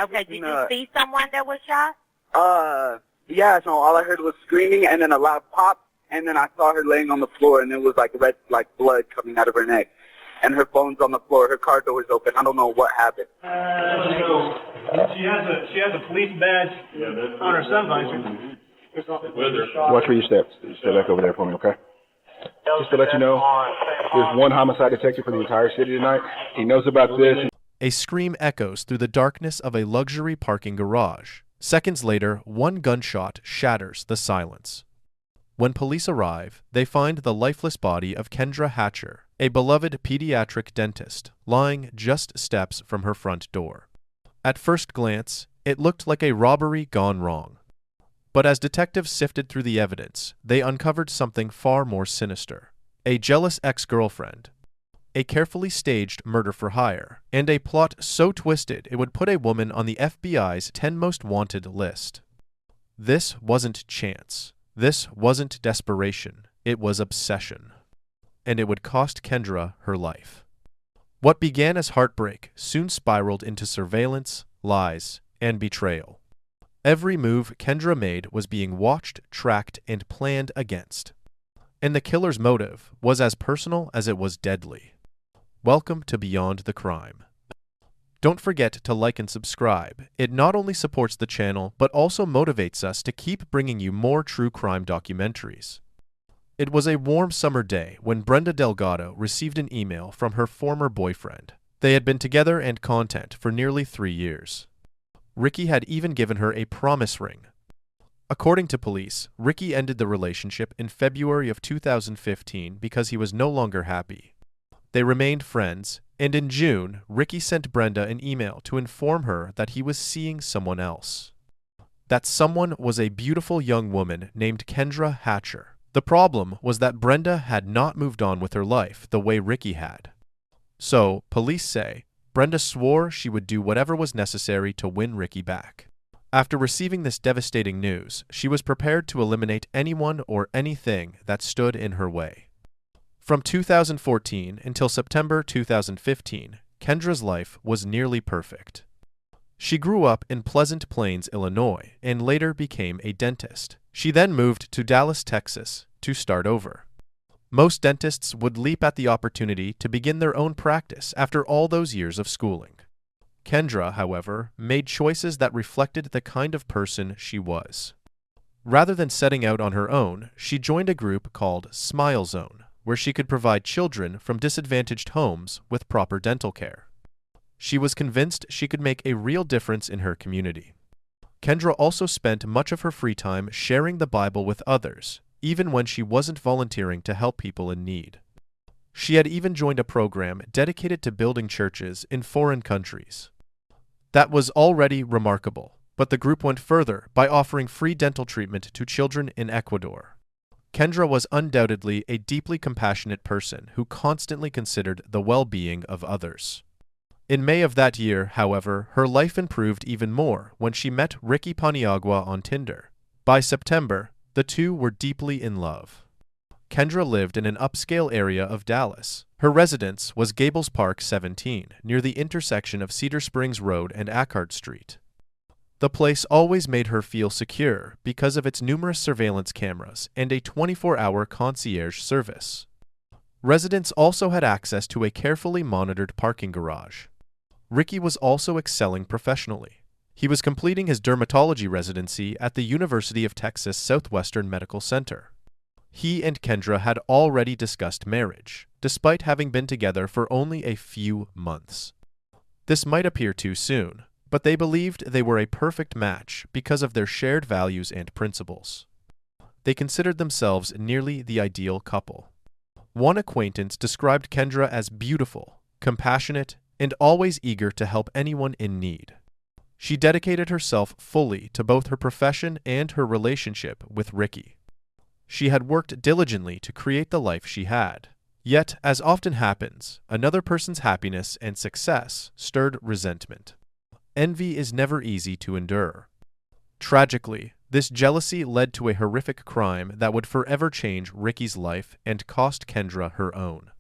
Okay, did you see someone that was shot? Yeah, so all I heard was screaming and then a loud pop, and then I saw her laying on the floor, and it was like red, like blood coming out of her neck. And her phone's on the floor, her car door is open. I don't know what happened. She has a police badge on her sun visor. Watch where you step. Step back over there for me, okay? Just to let you know, there's one homicide detective for the entire city tonight. He knows about this. A scream echoes through the darkness of a luxury parking garage. Seconds later, one gunshot shatters the silence. When police arrive, they find the lifeless body of Kendra Hatcher, a beloved pediatric dentist, lying just steps from her front door. At first glance, it looked like a robbery gone wrong. But as detectives sifted through the evidence, they uncovered something far more sinister. A jealous ex-girlfriend, a carefully staged murder for hire, and a plot so twisted it would put a woman on the FBI's 10 most wanted list. This wasn't chance. This wasn't desperation. It was obsession. And it would cost Kendra her life. What began as heartbreak soon spiraled into surveillance, lies, and betrayal. Every move Kendra made was being watched, tracked, and planned against. And the killer's motive was as personal as it was deadly. Welcome to Beyond the Crime. Don't forget to like and subscribe. It not only supports the channel, but also motivates us to keep bringing you more true crime documentaries. It was a warm summer day when Brenda Delgado received an email from her former boyfriend. They had been together and content for nearly 3 years. Ricky had even given her a promise ring. According to police, Ricky ended the relationship in February of 2015 because he was no longer happy. They remained friends, and in June, Ricky sent Brenda an email to inform her that he was seeing someone else. That someone was a beautiful young woman named Kendra Hatcher. The problem was that Brenda had not moved on with her life the way Ricky had. So, police say, Brenda swore she would do whatever was necessary to win Ricky back. After receiving this devastating news, she was prepared to eliminate anyone or anything that stood in her way. From 2014 until September 2015, Kendra's life was nearly perfect. She grew up in Pleasant Plains, Illinois, and later became a dentist. She then moved to Dallas, Texas, to start over. Most dentists would leap at the opportunity to begin their own practice after all those years of schooling. Kendra, however, made choices that reflected the kind of person she was. Rather than setting out on her own, she joined a group called Smile Zone, where she could provide children from disadvantaged homes with proper dental care. She was convinced she could make a real difference in her community. Kendra also spent much of her free time sharing the Bible with others, even when she wasn't volunteering to help people in need. She had even joined a program dedicated to building churches in foreign countries. That was already remarkable, but the group went further by offering free dental treatment to children in Ecuador. Kendra was undoubtedly a deeply compassionate person who constantly considered the well-being of others. In May of that year, however, her life improved even more when she met Ricky Paniagua on Tinder. By September, the two were deeply in love. Kendra lived in an upscale area of Dallas. Her residence was Gables Park 17, near the intersection of Cedar Springs Road and Ackard Street. The place always made her feel secure because of its numerous surveillance cameras and a 24-hour concierge service. Residents also had access to a carefully monitored parking garage. Ricky was also excelling professionally. He was completing his dermatology residency at the University of Texas Southwestern Medical Center. He and Kendra had already discussed marriage, despite having been together for only a few months. This might appear too soon, but they believed they were a perfect match because of their shared values and principles. They considered themselves nearly the ideal couple. One acquaintance described Kendra as beautiful, compassionate, and always eager to help anyone in need. She dedicated herself fully to both her profession and her relationship with Ricky. She had worked diligently to create the life she had. Yet, as often happens, another person's happiness and success stirred resentment. Envy is never easy to endure. Tragically, this jealousy led to a horrific crime that would forever change Ricky's life and cost Kendra her own.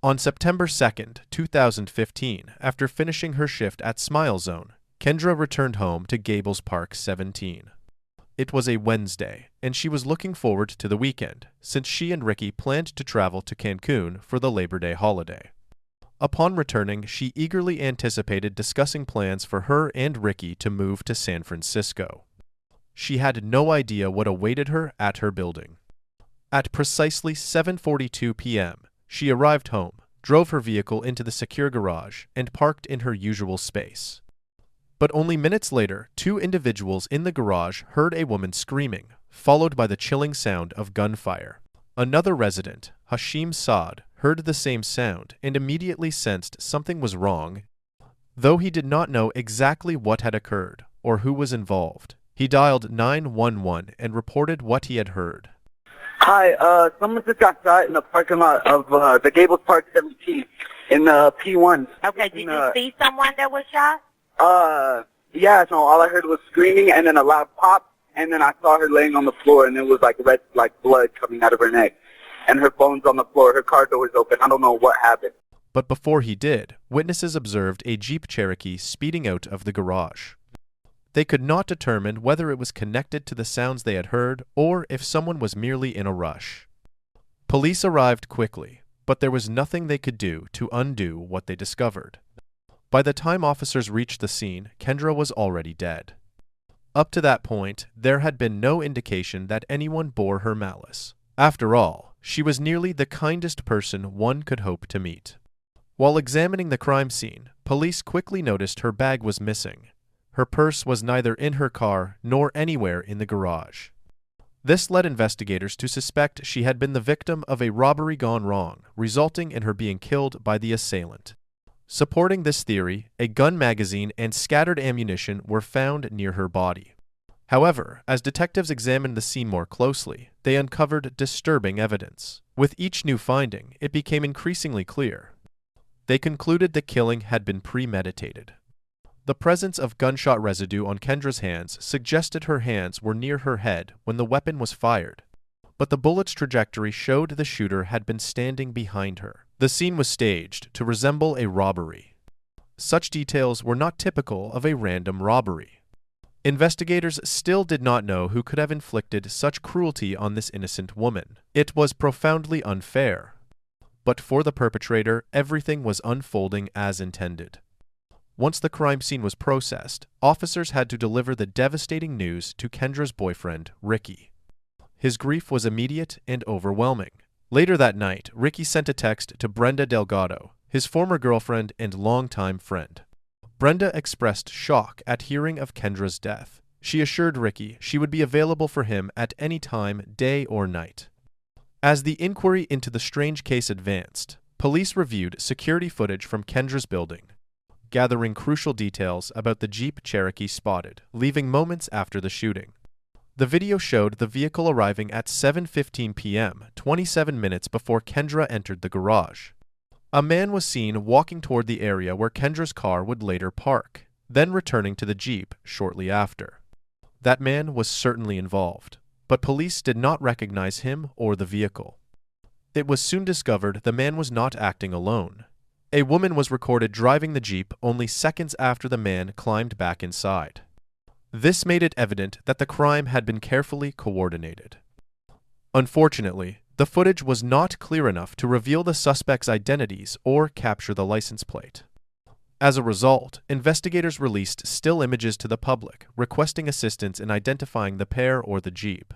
On September 2, 2015, after finishing her shift at Smile Zone, Kendra returned home to Gables Park 17. It was a Wednesday, and she was looking forward to the weekend, since she and Ricky planned to travel to Cancun for the Labor Day holiday. Upon returning, she eagerly anticipated discussing plans for her and Ricky to move to San Francisco. She had no idea what awaited her at her building. At precisely 7:42 p.m., she arrived home, drove her vehicle into the secure garage, and parked in her usual space. But only minutes later, two individuals in the garage heard a woman screaming, followed by the chilling sound of gunfire. Another resident, Hashim Saad, heard the same sound and immediately sensed something was wrong. Though he did not know exactly what had occurred or who was involved, he dialed 911 and reported what he had heard. Hi, someone just got shot in the parking lot of the Gables Park 17 in P1. Okay, did you see someone that was shot? Yeah, so all I heard was screaming and then a loud pop, and then I saw her laying on the floor, and it was like red, like blood coming out of her neck. And her phone's on the floor, her car door was open. I don't know what happened. But before he did, witnesses observed a Jeep Cherokee speeding out of the garage. They could not determine whether it was connected to the sounds they had heard or if someone was merely in a rush. Police arrived quickly, but there was nothing they could do to undo what they discovered. By the time officers reached the scene, Kendra was already dead. Up to that point, there had been no indication that anyone bore her malice. After all, she was nearly the kindest person one could hope to meet. While examining the crime scene, police quickly noticed her bag was missing. Her purse was neither in her car nor anywhere in the garage. This led investigators to suspect she had been the victim of a robbery gone wrong, resulting in her being killed by the assailant. Supporting this theory, a gun magazine and scattered ammunition were found near her body. However, as detectives examined the scene more closely, they uncovered disturbing evidence. With each new finding, it became increasingly clear. They concluded the killing had been premeditated. The presence of gunshot residue on Kendra's hands suggested her hands were near her head when the weapon was fired, but the bullet's trajectory showed the shooter had been standing behind her. The scene was staged to resemble a robbery. Such details were not typical of a random robbery. Investigators still did not know who could have inflicted such cruelty on this innocent woman. It was profoundly unfair. But for the perpetrator, everything was unfolding as intended. Once the crime scene was processed, officers had to deliver the devastating news to Kendra's boyfriend, Ricky. His grief was immediate and overwhelming. Later that night, Ricky sent a text to Brenda Delgado, his former girlfriend and longtime friend. Brenda expressed shock at hearing of Kendra's death. She assured Ricky she would be available for him at any time, day or night. As the inquiry into the strange case advanced, police reviewed security footage from Kendra's building, gathering crucial details about the Jeep Cherokee spotted, leaving moments after the shooting. The video showed the vehicle arriving at 7:15 p.m., 27 minutes before Kendra entered the garage. A man was seen walking toward the area where Kendra's car would later park, then returning to the Jeep shortly after. That man was certainly involved, but police did not recognize him or the vehicle. It was soon discovered the man was not acting alone. A woman was recorded driving the Jeep only seconds after the man climbed back inside. This made it evident that the crime had been carefully coordinated. Unfortunately, the footage was not clear enough to reveal the suspects' identities or capture the license plate. As a result, investigators released still images to the public, requesting assistance in identifying the pair or the Jeep.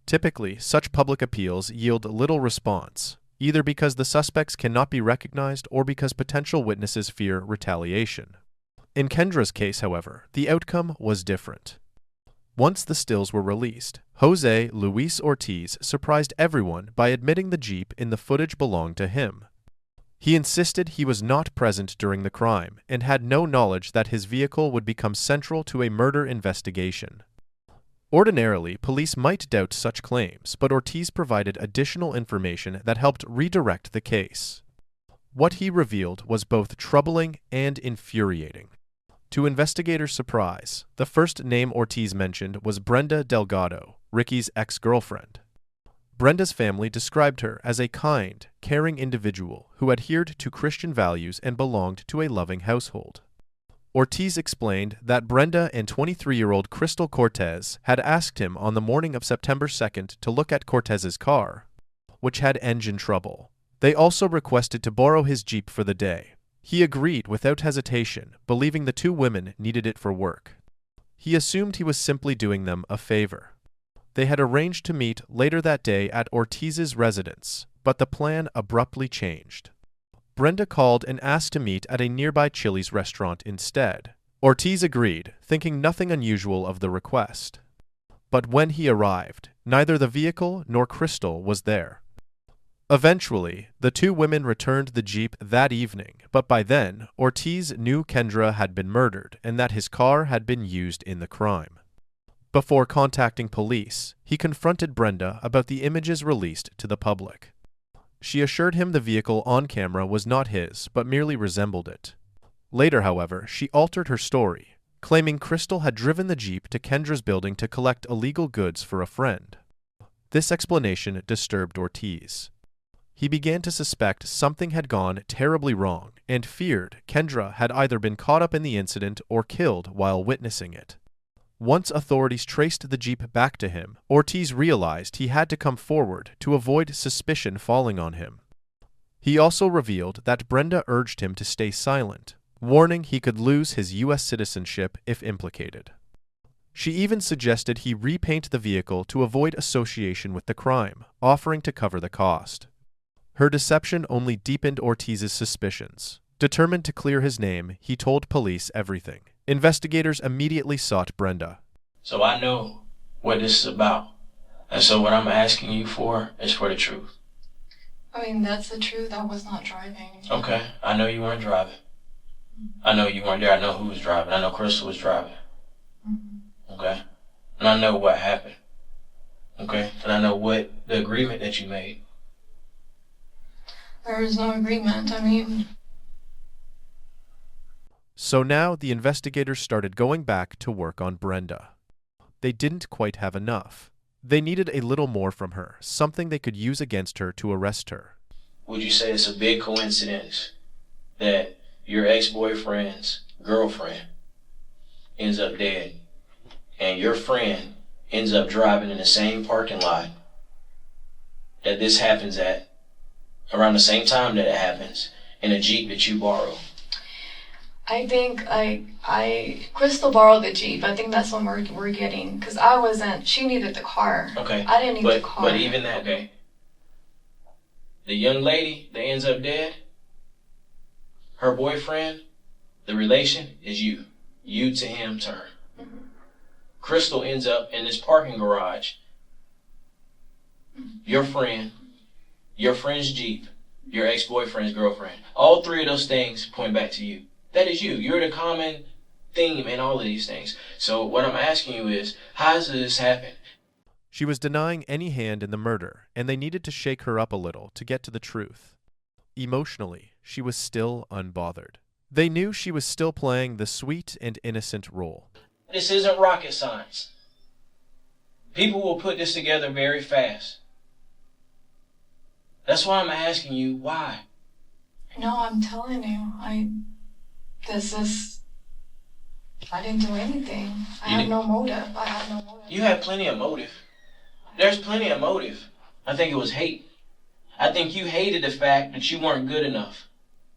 Typically, such public appeals yield little response, either because the suspects cannot be recognized or because potential witnesses fear retaliation. In Kendra's case, however, the outcome was different. Once the stills were released, Jose Luis Ortiz surprised everyone by admitting the Jeep in the footage belonged to him. He insisted he was not present during the crime and had no knowledge that his vehicle would become central to a murder investigation. Ordinarily, police might doubt such claims, but Ortiz provided additional information that helped redirect the case. What he revealed was both troubling and infuriating. To investigators' surprise, the first name Ortiz mentioned was Brenda Delgado, Ricky's ex-girlfriend. Brenda's family described her as a kind, caring individual who adhered to Christian values and belonged to a loving household. Ortiz explained that Brenda and 23-year-old Crystal Cortes had asked him on the morning of September 2nd to look at Cortez's car, which had engine trouble. They also requested to borrow his Jeep for the day. He agreed without hesitation, believing the two women needed it for work. He assumed he was simply doing them a favor. They had arranged to meet later that day at Ortiz's residence, but the plan abruptly changed. Brenda called and asked to meet at a nearby Chili's restaurant instead. Ortiz agreed, thinking nothing unusual of the request. But when he arrived, neither the vehicle nor Crystal was there. Eventually, the two women returned the Jeep that evening, but by then, Ortiz knew Kendra had been murdered and that his car had been used in the crime. Before contacting police, he confronted Brenda about the images released to the public. She assured him the vehicle on camera was not his, but merely resembled it. Later, however, she altered her story, claiming Crystal had driven the Jeep to Kendra's building to collect illegal goods for a friend. This explanation disturbed Ortiz. He began to suspect something had gone terribly wrong and feared Kendra had either been caught up in the incident or killed while witnessing it. Once authorities traced the Jeep back to him, Ortiz realized he had to come forward to avoid suspicion falling on him. He also revealed that Brenda urged him to stay silent, warning he could lose his U.S. citizenship if implicated. She even suggested he repaint the vehicle to avoid association with the crime, offering to cover the cost. Her deception only deepened Ortiz's suspicions. Determined to clear his name, he told police everything. Investigators immediately sought Brenda. So I know what this is about. And so what I'm asking you for is for the truth. I mean, that's the truth. I was not driving. Okay, I know you weren't driving. I know you weren't there. I know who was driving. I know Crystal was driving. Okay? And I know what happened. Okay? And I know what the agreement that you made. There was no agreement. I mean... So now the investigators started going back to work on Brenda. They didn't quite have enough. They needed a little more from her, something they could use against her to arrest her. Would you say it's a big coincidence that your ex-boyfriend's girlfriend ends up dead and your friend ends up driving in the same parking lot that this happens at around the same time that it happens in a Jeep that you borrow? I think Crystal borrowed the Jeep. I think that's what we're getting. Because I wasn't, she needed the car. Okay. I didn't need the car. But even that day, the young lady that ends up dead, her boyfriend, the relation is you. You to him, to her. Crystal ends up in this parking garage. Your friend, your friend's Jeep, your ex-boyfriend's girlfriend. All three of those things point back to you. That is you. You're the common theme in all of these things. So what I'm asking you is, how does this happen? She was denying any hand in the murder, and they needed to shake her up a little to get to the truth. Emotionally, she was still unbothered. They knew she was still playing the sweet and innocent role. This isn't rocket science. People will put this together very fast. That's why I'm asking you, why? No, I'm telling you, I didn't do anything. I have no motive. You had plenty of motive. There's plenty of motive. I think it was hate. I think you hated the fact that you weren't good enough.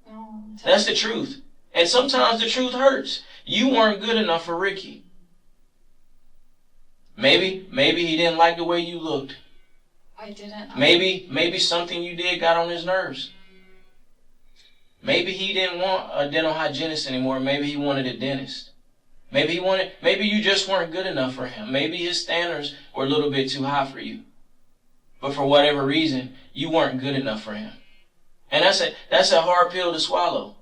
No. That's the truth. And sometimes the truth hurts. You weren't good enough for Ricky. Maybe he didn't like the way you looked. I didn't. Maybe something you did got on his nerves. Maybe he didn't want a dental hygienist anymore. Maybe he wanted a dentist. Maybe you just weren't good enough for him. Maybe his standards were a little bit too high for you. But for whatever reason, you weren't good enough for him. And that's a hard pill to swallow.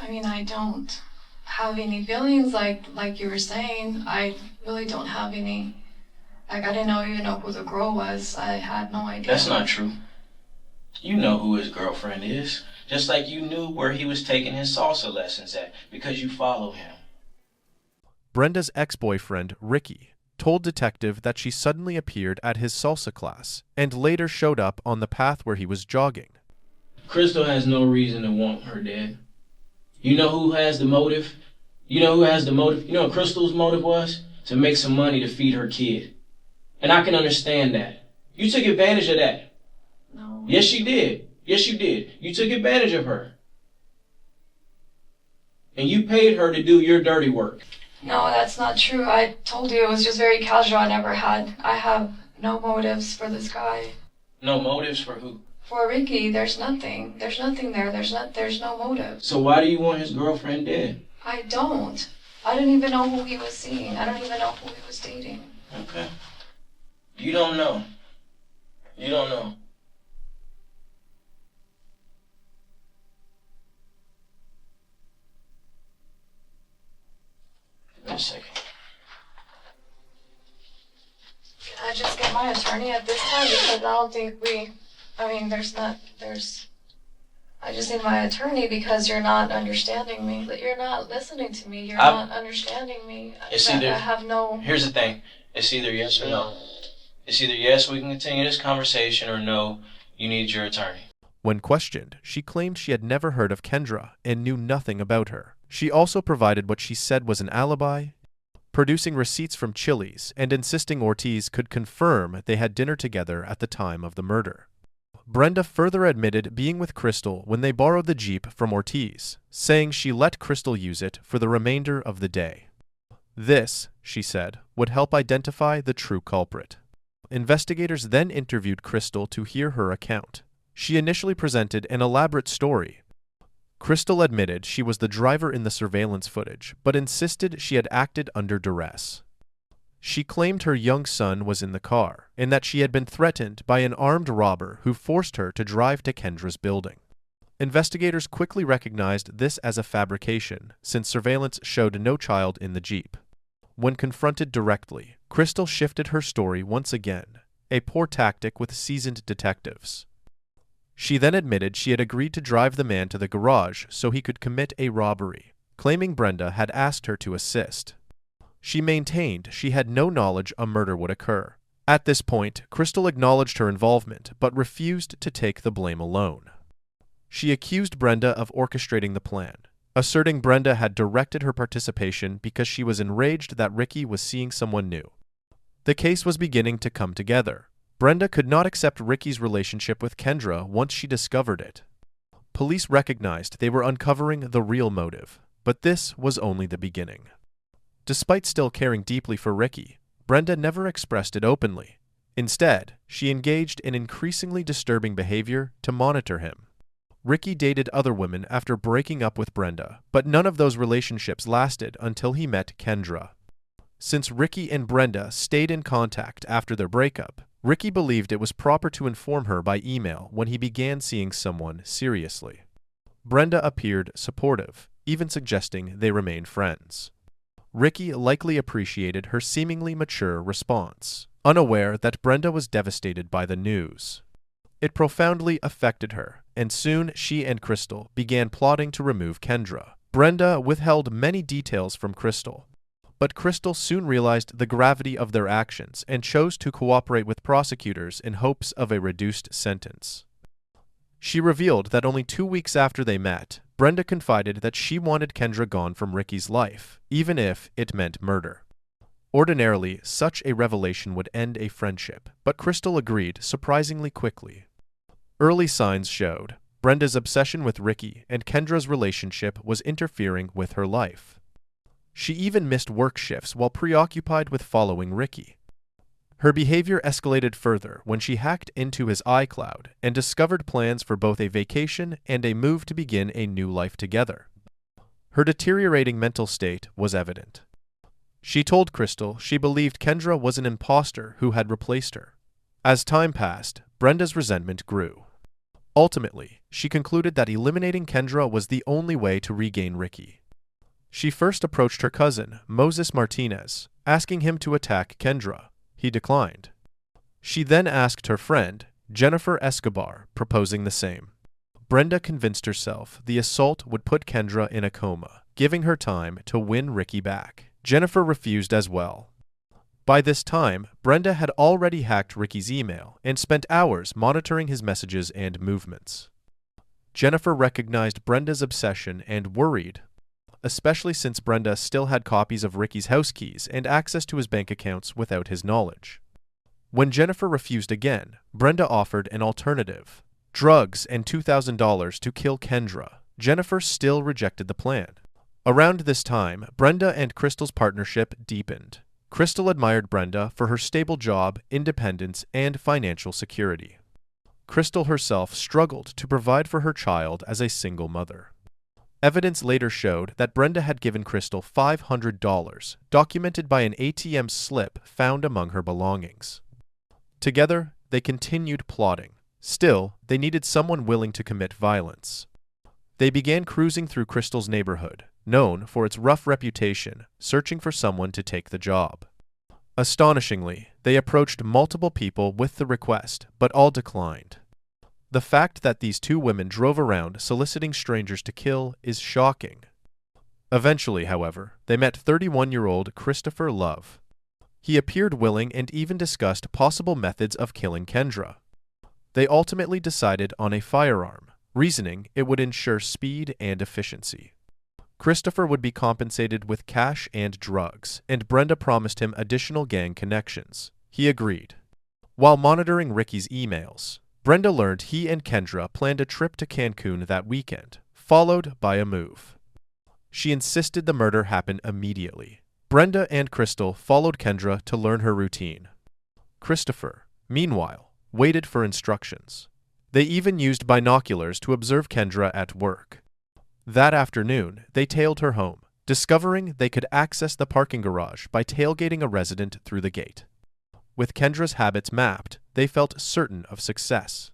I mean, I don't have any feelings like you were saying. I really don't have any. Like, I didn't even know who the girl was. I had no idea. That's not true. You know who his girlfriend is. Just like you knew where he was taking his salsa lessons at, because you follow him. Brenda's ex-boyfriend, Ricky, told detective that she suddenly appeared at his salsa class and later showed up on the path where he was jogging. Crystal has no reason to want her dead. You know who has the motive You know who has the motive? You know what Crystal's motive was? To make some money to feed her kid. And I can understand that. You took advantage of that. No. Yes, you did. Yes, you did. You took advantage of her. And you paid her to do your dirty work. No, that's not true. I told you it was just very casual. I have no motives for this guy. No motives for who? For Ricky, there's nothing. There's nothing there. There's no motive. So why do you want his girlfriend dead? I don't. I didn't even know who he was seeing. I don't even know who he was dating. Okay. You don't know. You don't know. Wait a second. Can I just get my attorney at this time? Because I don't think I just need my attorney because you're not understanding me. You're not listening to me. You're not understanding me. It's either, I have no... Here's the thing. It's either yes or no. It's either yes, we can continue this conversation, or no, you need your attorney. When questioned, she claimed she had never heard of Kendra and knew nothing about her. She also provided what she said was an alibi, producing receipts from Chili's and insisting Ortiz could confirm they had dinner together at the time of the murder. Brenda further admitted being with Crystal when they borrowed the Jeep from Ortiz, saying she let Crystal use it for the remainder of the day. This, she said, would help identify the true culprit. Investigators then interviewed Crystal to hear her account. She initially presented an elaborate story. Crystal admitted she was the driver in the surveillance footage, but insisted she had acted under duress. She claimed her young son was in the car, and that she had been threatened by an armed robber who forced her to drive to Kendra's building. Investigators quickly recognized this as a fabrication, since surveillance showed no child in the Jeep. When confronted directly, Crystal shifted her story once again, a poor tactic with seasoned detectives. She then admitted she had agreed to drive the man to the garage so he could commit a robbery, claiming Brenda had asked her to assist. She maintained she had no knowledge a murder would occur. At this point, Crystal acknowledged her involvement but refused to take the blame alone. She accused Brenda of orchestrating the plan, asserting Brenda had directed her participation because she was enraged that Ricky was seeing someone new. The case was beginning to come together. Brenda could not accept Ricky's relationship with Kendra once she discovered it. Police recognized they were uncovering the real motive, but this was only the beginning. Despite still caring deeply for Ricky, Brenda never expressed it openly. Instead, she engaged in increasingly disturbing behavior to monitor him. Ricky dated other women after breaking up with Brenda, but none of those relationships lasted until he met Kendra. Since Ricky and Brenda stayed in contact after their breakup, Ricky believed it was proper to inform her by email when he began seeing someone seriously. Brenda appeared supportive, even suggesting they remain friends. Ricky likely appreciated her seemingly mature response, unaware that Brenda was devastated by the news. It profoundly affected her, and soon she and Crystal began plotting to remove Kendra. Brenda withheld many details from Crystal, but Crystal soon realized the gravity of their actions and chose to cooperate with prosecutors in hopes of a reduced sentence. She revealed that only 2 weeks after they met, Brenda confided that she wanted Kendra gone from Ricky's life, even if it meant murder. Ordinarily, such a revelation would end a friendship, but Crystal agreed surprisingly quickly. Early signs showed Brenda's obsession with Ricky and Kendra's relationship was interfering with her life. She even missed work shifts while preoccupied with following Ricky. Her behavior escalated further when she hacked into his iCloud and discovered plans for both a vacation and a move to begin a new life together. Her deteriorating mental state was evident. She told Crystal she believed Kendra was an imposter who had replaced her. As time passed, Brenda's resentment grew. Ultimately, she concluded that eliminating Kendra was the only way to regain Ricky. She first approached her cousin, Moses Martinez, asking him to attack Kendra. He declined. She then asked her friend, Jennifer Escobar, proposing the same. Brenda convinced herself the assault would put Kendra in a coma, giving her time to win Ricky back. Jennifer refused as well. By this time, Brenda had already hacked Ricky's email and spent hours monitoring his messages and movements. Jennifer recognized Brenda's obsession and worried. especially since Brenda still had copies of Ricky's house keys and access to his bank accounts without his knowledge. When Jennifer refused again, Brenda offered an alternative: drugs and $2,000 to kill Kendra. Jennifer still rejected the plan. Around this time, Brenda and Crystal's partnership deepened. Crystal admired Brenda for her stable job, independence, and financial security. Crystal herself struggled to provide for her child as a single mother. Evidence later showed that Brenda had given Crystal $500, documented by an ATM slip found among her belongings. Together, they continued plotting. Still, they needed someone willing to commit violence. They began cruising through Crystal's neighborhood, known for its rough reputation, searching for someone to take the job. Astonishingly, they approached multiple people with the request, but all declined. The fact that these two women drove around soliciting strangers to kill is shocking. Eventually, however, they met 31-year-old Kristopher Love. He appeared willing and even discussed possible methods of killing Kendra. They ultimately decided on a firearm, reasoning it would ensure speed and efficiency. Kristopher would be compensated with cash and drugs, and Brenda promised him additional gang connections. He agreed. While monitoring Ricky's emails, Brenda learned he and Kendra planned a trip to Cancun that weekend, followed by a move. She insisted the murder happen immediately. Brenda and Crystal followed Kendra to learn her routine. Kristopher, meanwhile, waited for instructions. They even used binoculars to observe Kendra at work. That afternoon, they tailed her home, discovering they could access the parking garage by tailgating a resident through the gate. With Kendra's habits mapped, they felt certain of success.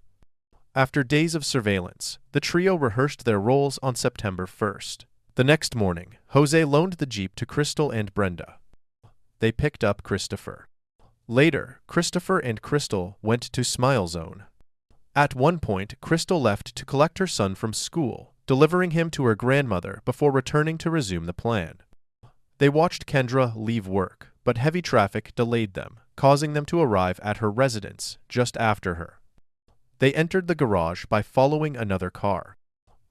After days of surveillance, the trio rehearsed their roles on September 1st. The next morning, Jose loaned the Jeep to Crystal and Brenda. They picked up Kristopher. Later, Kristopher and Crystal went to Smile Zone. At one point, Crystal left to collect her son from school, delivering him to her grandmother before returning to resume the plan. They watched Kendra leave work, but heavy traffic delayed them, causing them to arrive at her residence just after her. They entered the garage by following another car.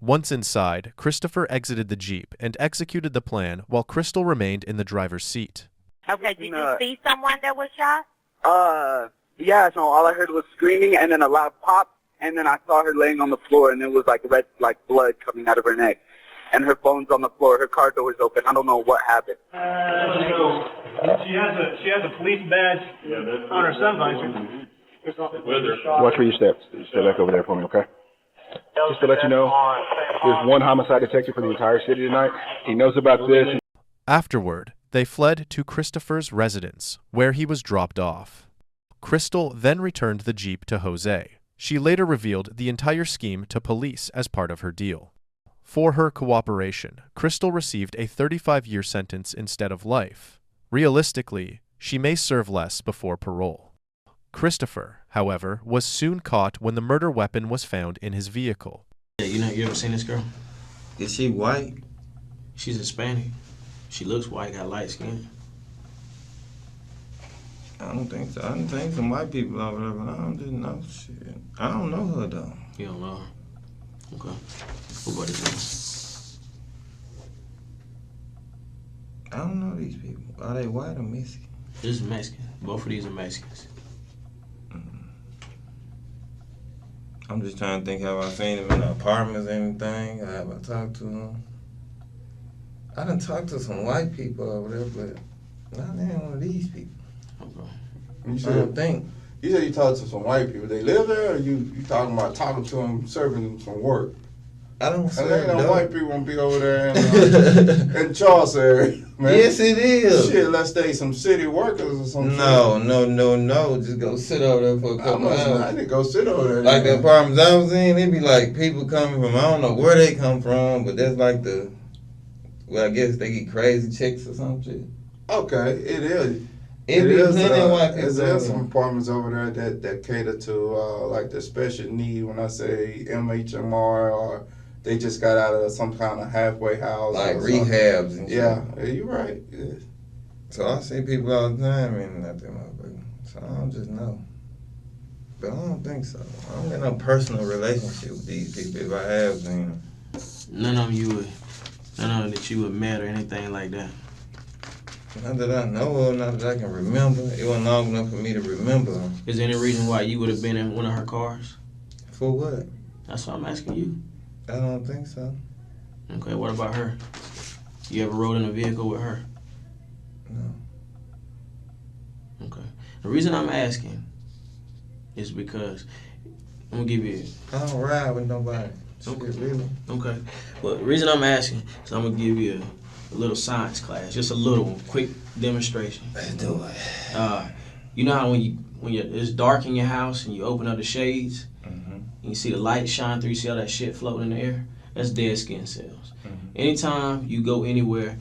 Once inside, Kristopher exited the Jeep and executed the plan while Crystal remained in the driver's seat. Okay, did you see someone that was shot? Yeah, so all I heard was screaming and then a loud pop, and then I saw her laying on the floor, and it was like red, like blood coming out of her neck. And her phone's on the floor, her car door was open. I don't know what happened. She has a police badge on her sun visor. Watch where you step. Step back over there for me, okay? Just to let you know, there's one homicide detective for the entire city tonight. He knows about this. Afterward, they fled to Kristopher's residence, where he was dropped off. Crystal then returned the Jeep to Jose. She later revealed the entire scheme to police as part of her deal. For her cooperation, Crystal received a 35-year sentence instead of life. Realistically, she may serve less before parole. Kristopher, however, was soon caught when the murder weapon was found in his vehicle. You ever seen this girl? Is she white? She's Hispanic. She looks white, got light skin. I don't think so. I done think some white people over there, but I don't just know shit. I don't know her though. You don't know her? Okay. What about this I don't know these people. Are they white or Mexican? This is Mexican. Both of these are Mexicans. I'm just trying to think, have I seen them in apartments or anything? Have I talked to them? I done talked to some white people over there, but not one of these people. Okay. I don't think. You said you talked to some white people. They live there, or you talking about talking to them, serving them some work? I don't say ain't no no. white people gonna be over there in Charles area, man. Yes, it is. Shit, let's say some city workers or something. No. Just go sit over there for a couple hours. I need to go sit over there. Like the apartments I was in, it be like people coming from, I don't know where they come from, but that's like I guess they get crazy chicks or some shit. Okay, it is. It is plenty of white people. There's some apartments over there that cater to like the special need. When I say MHMR, or they just got out of some kind of halfway house. Like rehabs and shit. Yeah, you're right. Yeah. So I see people all the time and nothing like that. So I don't just know. But I don't think so. I don't got no personal relationship with these people. If I have, then None of them you would None of that you had met or anything like that? Not that I know of, not that I can remember. It wasn't long enough for me to remember. Is there any reason why you would have been in one of her cars? For what? That's what I'm asking you. I don't think so. Okay, what about her? You ever rode in a vehicle with her? No. Okay. The reason I'm asking is because I'm gonna give you. I don't ride with nobody. Okay. Really? Okay. Well, the reason I'm asking is I'm gonna give you a little science class, just a little one, quick demonstration. Let's do it. You know how when it's dark in your house and you open up the shades, and you see the light shine through, you see all that shit floating in the air? That's dead skin cells. Anytime you go anywhere,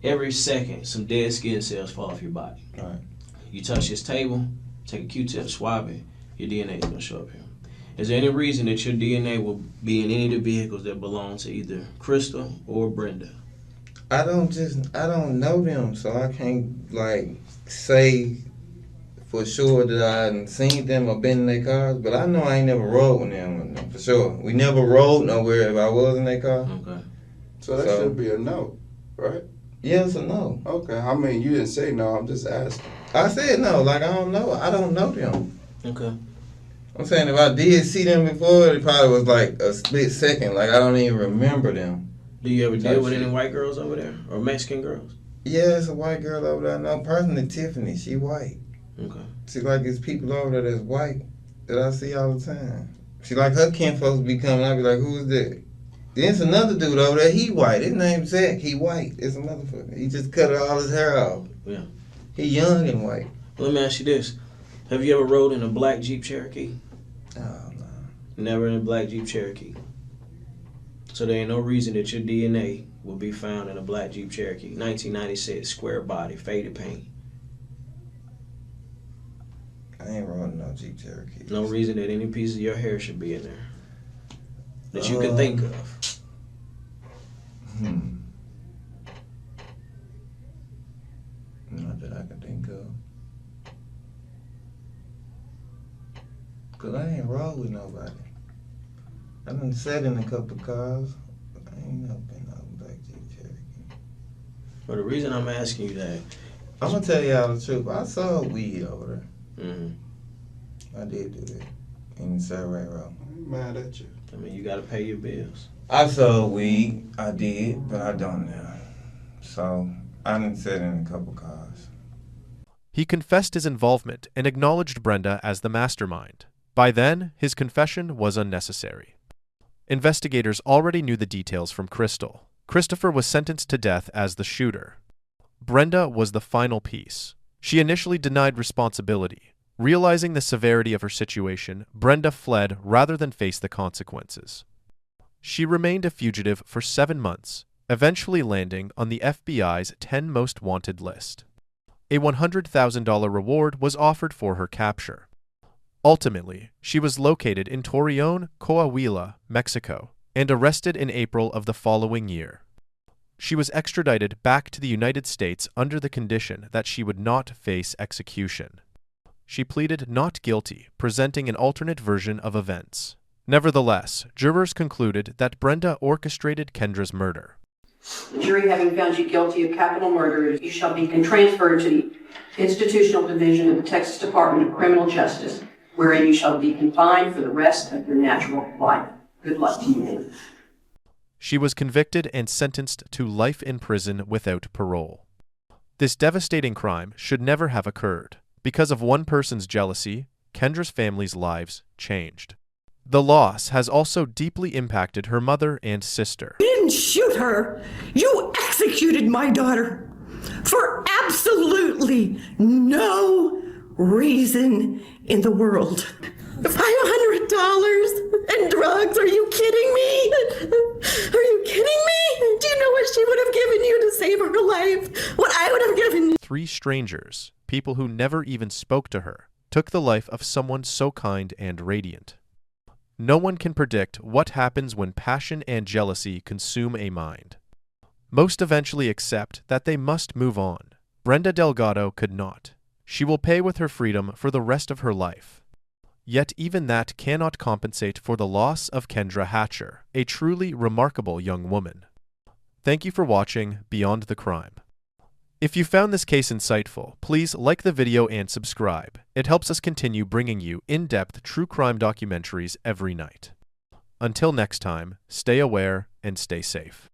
every second some dead skin cells fall off your body. Right. You touch this table, take a Q-tip, swab it, your DNA is gonna show up here. Is there any reason that your DNA will be in any of the vehicles that belong to either Crystal or Brenda? I don't know them, so I can't like say for sure that I hadn't seen them or been in their cars, but I know I ain't never rode with them for sure. We never rode nowhere if I was in their car. Okay. So that should be a no, right? Yes or no. Okay. I mean, you didn't say no. I'm just asking. I said no. Like, I don't know. I don't know them. Okay. I'm saying if I did see them before, it probably was like a split second. Like, I don't even remember them. Do you ever deal with any white girls over there? Or Mexican girls? Yeah, it's a white girl over there. I know personally Tiffany. She white. Okay. See, like, it's people over there that's white that I see all the time. She like her kinfolks be coming. I be like, who is that? Then it's another dude over there. He white. His name's Zach. He white. It's a motherfucker. He just cut all his hair off. Yeah. He young and white. Let me ask you this. Have you ever rode in a black Jeep Cherokee? Oh, no. Never in a black Jeep Cherokee. So there ain't no reason that your DNA will be found in a black Jeep Cherokee. 1996, square body, faded paint. I ain't rolling no Jeep Cherokee. No reason that any piece of your hair should be in there that you can think of. Not that I can think of. Cause I ain't rode with nobody. I done sat in a couple of cars, but I ain't never been no black Jeep Cherokee. But the reason I'm asking you that, I'm gonna tell y'all the truth. I sold weed over there. mm-hmm. I did do that in Survey Road. I'm mad at you. I mean, you gotta pay your bills. I sold weed. I did, but I don't now. So I done sat in a couple cars. He confessed his involvement and acknowledged Brenda as the mastermind. By then, his confession was unnecessary. Investigators already knew the details from Crystal. Kristopher was sentenced to death as the shooter. Brenda was the final piece. She initially denied responsibility. Realizing the severity of her situation, Brenda fled rather than face the consequences. She remained a fugitive for 7 months, eventually landing on the FBI's 10 most wanted list. A $100,000 reward was offered for her capture. Ultimately, she was located in Torreon, Coahuila, Mexico, and arrested in April of the following year. She was extradited back to the United States under the condition that she would not face execution. She pleaded not guilty, presenting an alternate version of events. Nevertheless, jurors concluded that Brenda orchestrated Kendra's murder. The jury having found you guilty of capital murder, you shall be transferred to the Institutional Division of the Texas Department of Criminal Justice, wherein you shall be confined for the rest of your natural life. Good luck to you. She was convicted and sentenced to life in prison without parole. This devastating crime should never have occurred. Because of one person's jealousy, Kendra's family's lives changed. The loss has also deeply impacted her mother and sister. You didn't shoot her. You executed my daughter for absolutely no reason in the world. $500 and drugs? Are you kidding me? Are you kidding me? Do you know what she would have given you to save her life? What I would have given you? 3 strangers, people who never even spoke to her, took the life of someone so kind and radiant. No one can predict what happens when passion and jealousy consume a mind. Most eventually accept that they must move on. Brenda Delgado could not. She will pay with her freedom for the rest of her life. Yet even that cannot compensate for the loss of Kendra Hatcher, a truly remarkable young woman. Thank you for watching Beyond the Crime. If you found this case insightful, please like the video and subscribe. It helps us continue bringing you in-depth true crime documentaries every night. Until next time, stay aware and stay safe.